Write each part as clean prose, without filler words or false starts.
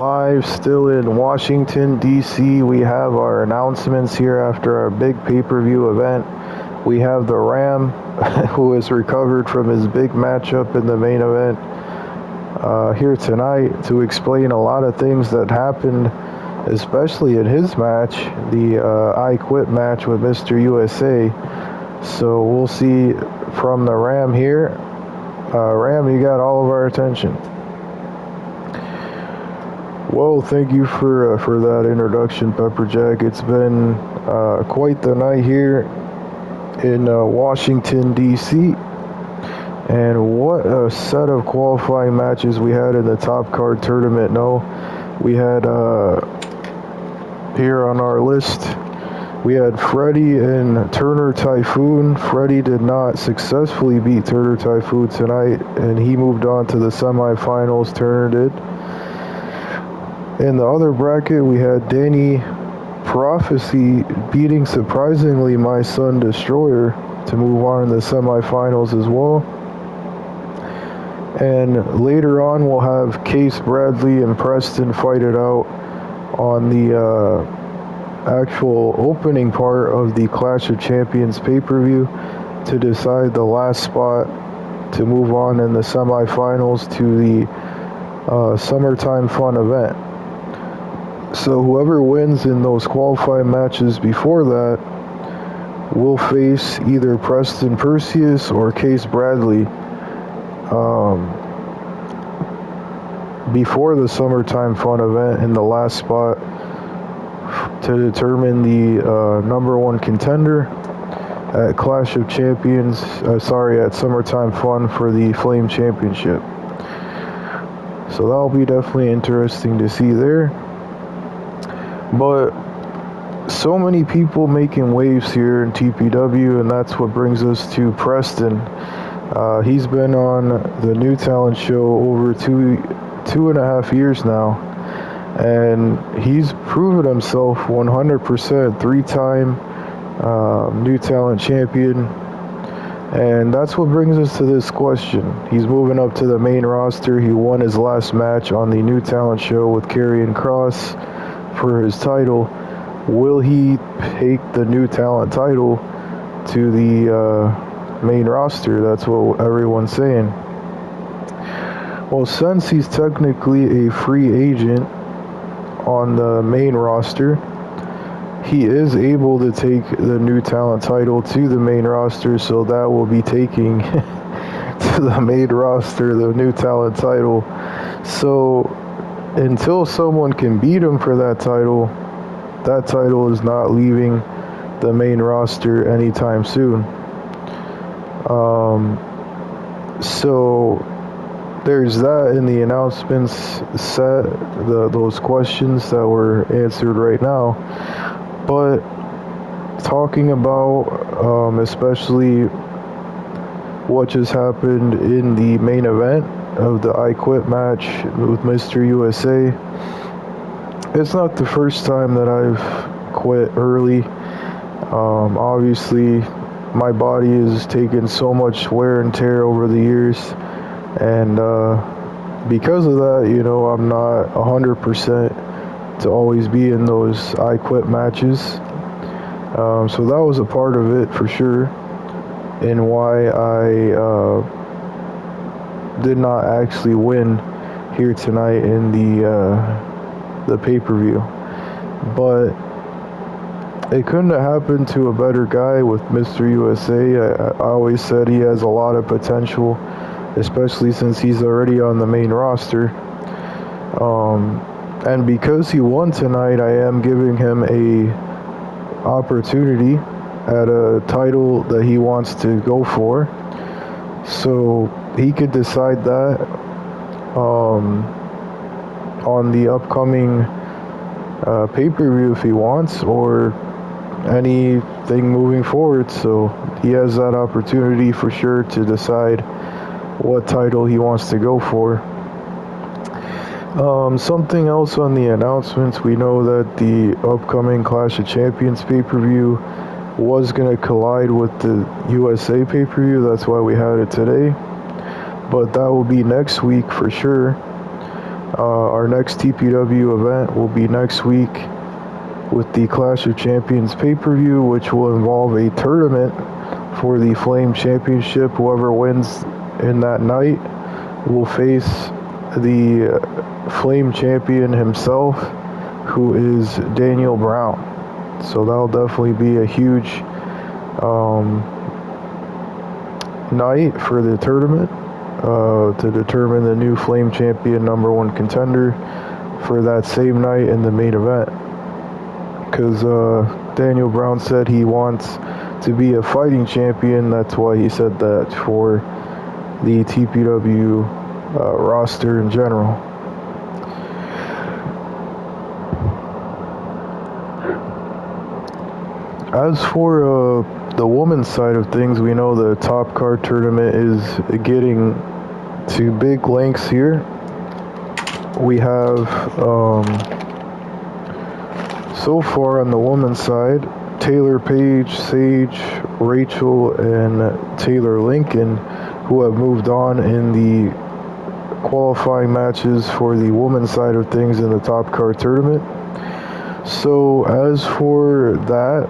Live still in Washington, D.C. We have our announcements here after our big pay-per-view event. We have the Ram, who has recovered from his big matchup in the main event, here tonight to explain a lot of things that happened, especially in his match, the I Quit match with Mr. USA. So we'll see from the Ram here. Ram, you got all of our attention. Well, thank you for that introduction, Pepperjack. It's been quite the night here in Washington, D.C. And what a set of qualifying matches we had in the top card tournament. No, we had here on our list, we had Freddie and Turner Typhoon. Freddie did not successfully beat Turner Typhoon tonight, and he moved on to the semifinals. Turner did. In the other bracket, we had Danny Prophecy beating, surprisingly, my son Destroyer to move on in the semifinals as well. And later on, we'll have Case Bradley and Preston fight it out on the actual opening part of the Clash of Champions pay-per-view to decide the last spot to move on in the semifinals to the Summertime Fun event. So whoever wins in those qualifying matches before that will face either Preston Perseus or Case Bradley before the Summertime Fun event in the last spot to determine the number one contender at Clash of Champions, at Summertime Fun for the Flame Championship. So that'll be definitely interesting to see there. But so many people making waves here in TPW, and that's what brings us to Preston. He's been on the New Talent show over two and a half years now, and he's proven himself 100%, three-time New Talent champion. And that's what brings us to this question. He's moving up to the main roster. He won his last match on the New Talent show with Karrion Kross for his title. Will he take the New Talent title to the main roster? That's what everyone's saying. Well, since he's technically a free agent on the main roster, he is able to take the New Talent title to the main roster, so that will be taking to the main roster the New Talent title. So until someone can beat him for that title is not leaving the main roster anytime soon. So there's that in the announcements set, those questions that were answered right now. But talking about especially what just happened in the main event of the I Quit match with Mr. USA, it's not the first time that I've quit early. Obviously, my body has taken so much wear and tear over the years, and because of that, I'm not 100% to always be in those I Quit matches. So that was a part of it for sure, and why I did not actually win here tonight in the pay-per-view. But it couldn't have happened to a better guy with Mr. USA. I always said he has a lot of potential, especially since he's already on the main roster. And because he won tonight, I am giving him a opportunity at a title that he wants to go for. So he could decide that on the upcoming pay-per-view if he wants, or anything moving forward. So he has that opportunity for sure to decide what title he wants to go for. Something else on the announcements, we know that the upcoming Clash of Champions pay-per-view was going to collide with the USA pay-per-view. That's why we had it today. But that will be next week for sure. Our next TPW event will be next week with the Clash of Champions pay-per-view, which will involve a tournament for the Flame Championship. Whoever wins in that night will face the Flame Champion himself, who is Daniel Brown. So that'll definitely be a huge night for the tournament to determine the new Flame Champion #1 contender for that same night in the main event. Because Daniel Brown said he wants to be a fighting champion. That's why he said that for the TPW roster in general. As for the women's side of things, we know the top card tournament is getting to big lengths here. We have so far on the women's side, Taylor Page, Sage, Rachel, and Taylor Lincoln, who have moved on in the qualifying matches for the women's side of things in the top card tournament. So as for that,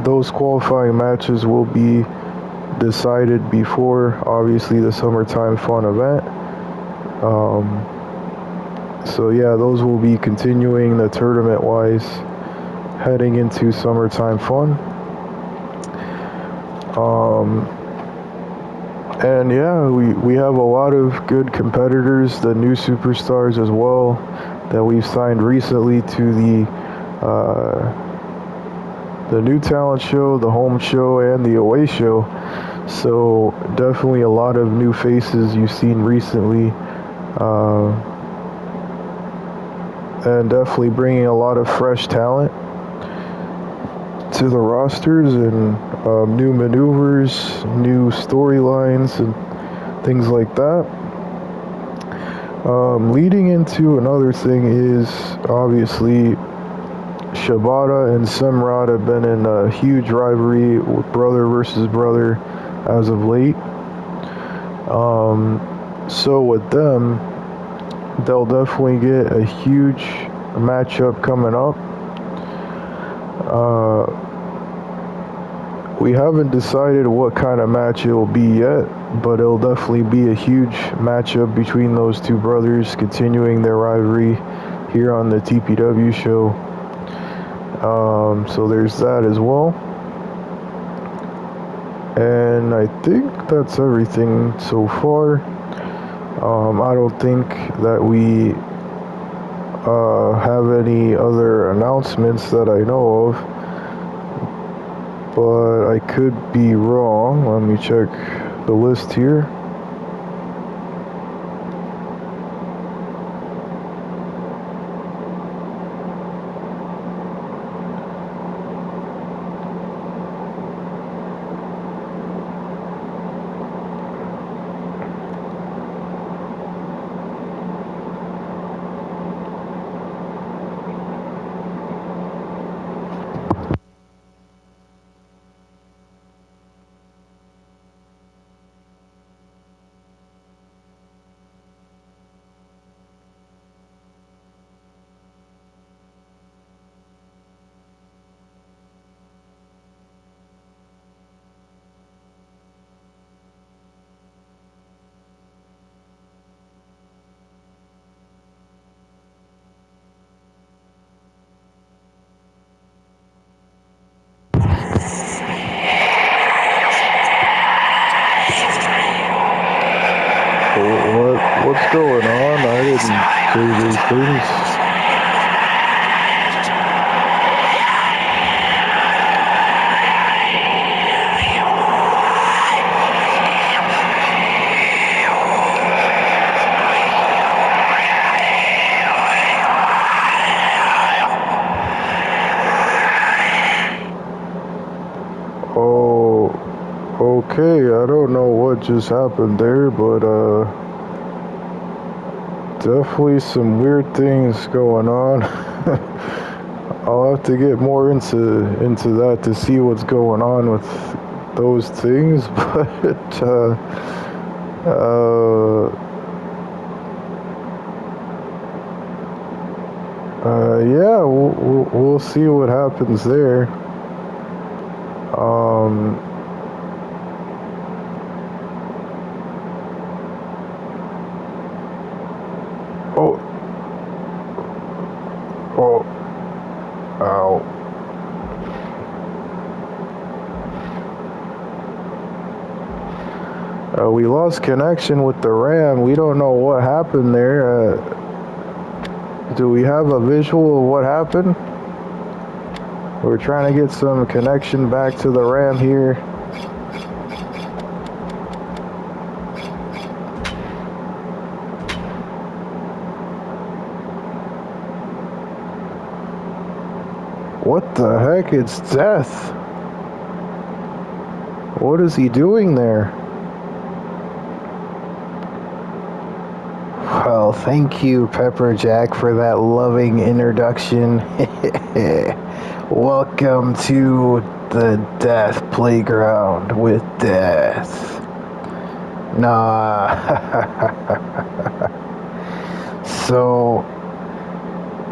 those qualifying matches will be decided before, obviously, the Summertime Fun event. So yeah, those will be continuing the tournament-wise heading into Summertime Fun. And yeah, we have a lot of good competitors, the new superstars as well, that we've signed recently to the new talent show, the home show, and the away show. So definitely a lot of new faces you've seen recently, and definitely bringing a lot of fresh talent to the rosters, and new maneuvers, new storylines, and things like that. Leading into another thing is obviously Shibata and Simrad have been in a huge rivalry with brother versus brother as of late. So with them, they'll definitely get a huge matchup coming up. We haven't decided what kind of match it will be yet, but it'll definitely be a huge matchup between those two brothers, continuing their rivalry here on the TPW show. So there's that as well. And I think that's everything so far. I don't think that we have any other announcements that I know of, but I could be wrong. Let me check the list here. What's going on? I didn't say these things. Oh, okay. I don't know what just happened there, but definitely some weird things going on. I'll have to get more into that to see what's going on with those things, but Yeah, we'll see what happens there. Oh, oh, ow. We lost connection with the RAM. We don't know what happened there. Do we have a visual of what happened? We're trying to get some connection back to the RAM here. What the heck? It's Death. What is he doing there? Well, thank you, Pepper Jack, for that loving introduction. Welcome to the Death Playground with Death. Nah. So,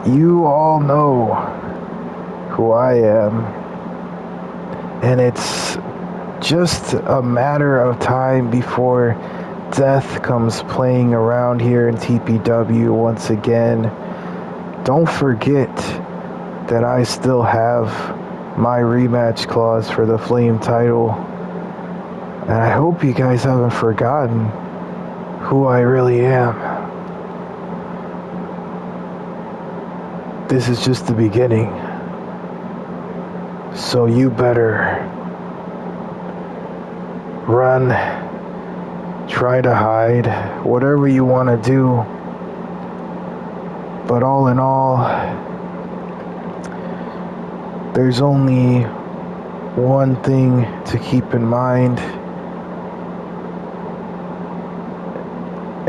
you all know who I am, and it's just a matter of time before Death comes playing around here in TPW once again. Don't forget that I still have my rematch clause for the Flame title, and I hope you guys haven't forgotten who I really am. This is just the beginning, so you better run, try to hide, whatever you want to do. But all in all, there's only one thing to keep in mind,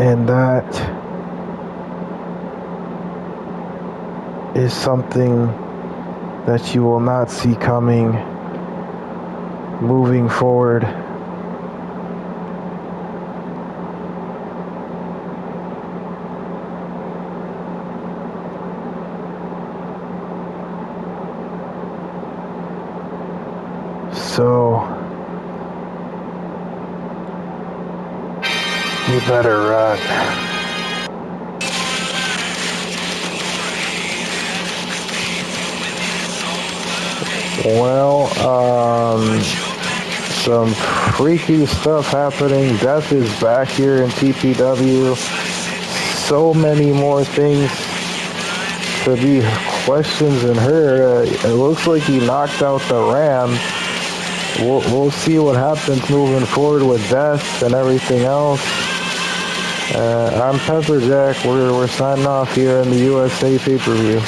and that is something that you will not see coming moving forward. So, you better run. Well, some freaky stuff happening. Death is back here in TPW. So many more things to be questions in her. It looks like he knocked out the RAM. We'll see what happens moving forward with Death and everything else. I'm Pepper Jack. We're signing off here in the USA pay-per-view.